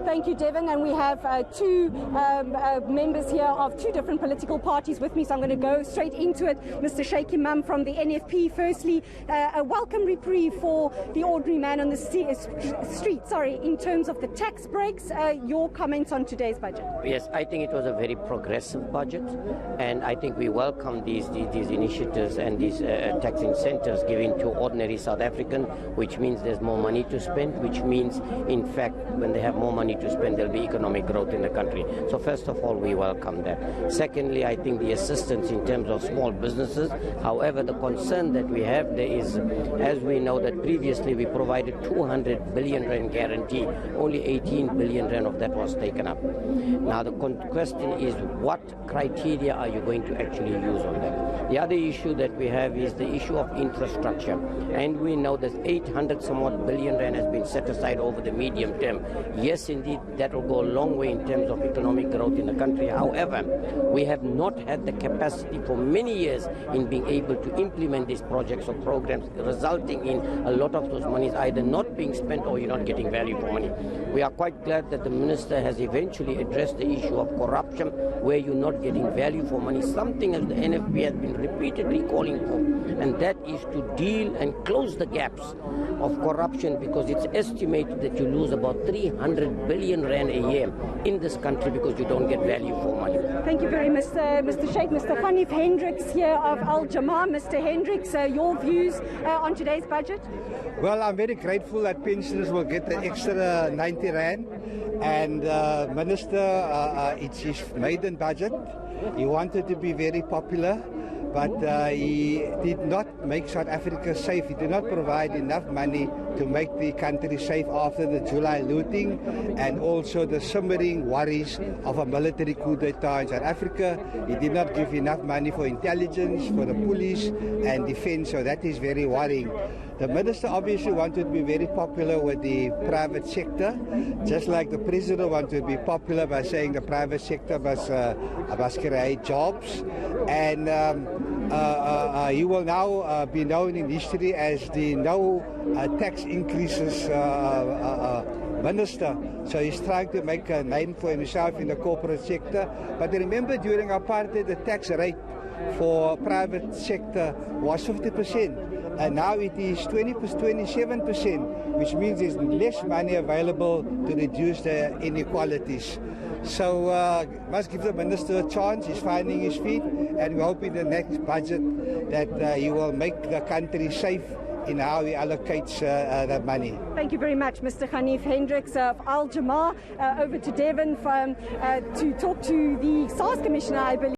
Thank you, Devon. And we have two members here of two different political parties with me, so I'm going to go straight into it. Mr. Shaik Emam from the NFP. Firstly, a welcome reprieve for the ordinary man on the street, in terms of the tax breaks. Your comments on today's budget? Yes, I think it was a very progressive budget, and I think we welcome these initiatives and these tax incentives given to ordinary South African, which means there's more money to spend, which means, in fact, when they have more money to spend, there'll be economic growth in the country. So first of all, we welcome that. Secondly, I think the assistance in terms of small businesses. However, the concern that we have there is, as we know that previously we provided 200 billion rand guarantee, only 18 billion rand of that was taken up. Now the question is, what criteria are you going to actually use on that? The other issue that we have is the issue of infrastructure, and we know that 800 somewhat billion rand has been set aside over the medium term. Yes, indeed, that will go a long way in terms of economic growth in the country. However, we have not had the capacity for many years in being able to implement these projects or programs, resulting in a lot of those monies either not being spent or you're not getting value for money. We are quite glad that the minister has eventually addressed the issue of corruption, where you're not getting value for money, something as the NFP has been repeatedly calling for, and that is to deal and close the gaps of corruption, because it's estimated that you lose about 300 billion rand a year in this country because you don't get value for money. Thank you very much, Mr. Shaik. Mr. Ganief Hendricks here of Jamar. Mr. Hendricks, your views on today's budget? Well, I'm very grateful that pensioners will get an extra 90 rand, and Minister, it's his maiden budget. He wanted to be very popular, but he did not make South Africa safe. He did not provide enough money to make the country safe after the July looting and also the simmering worries of a military coup d'etat in South Africa. He did not give enough money for intelligence, for the police and defense, so that is very worrying. The minister obviously wanted to be very popular with the private sector, just like the president wanted to be popular by saying the private sector must create jobs. And he will now be known in history as the no tax increases minister. So he's trying to make a name for himself in the corporate sector. But remember, during apartheid, the tax rate for private sector was 50%. And now it is 27%, which means there's less money available to reduce the inequalities. So must give the minister a chance. He's finding his feet, and we hope in the next budget that he will make the country safe in how he allocates that money. Thank you very much, Mr. Ganief Hendricks of Jamar. Over to Devon to talk to the SARS Commissioner, I believe.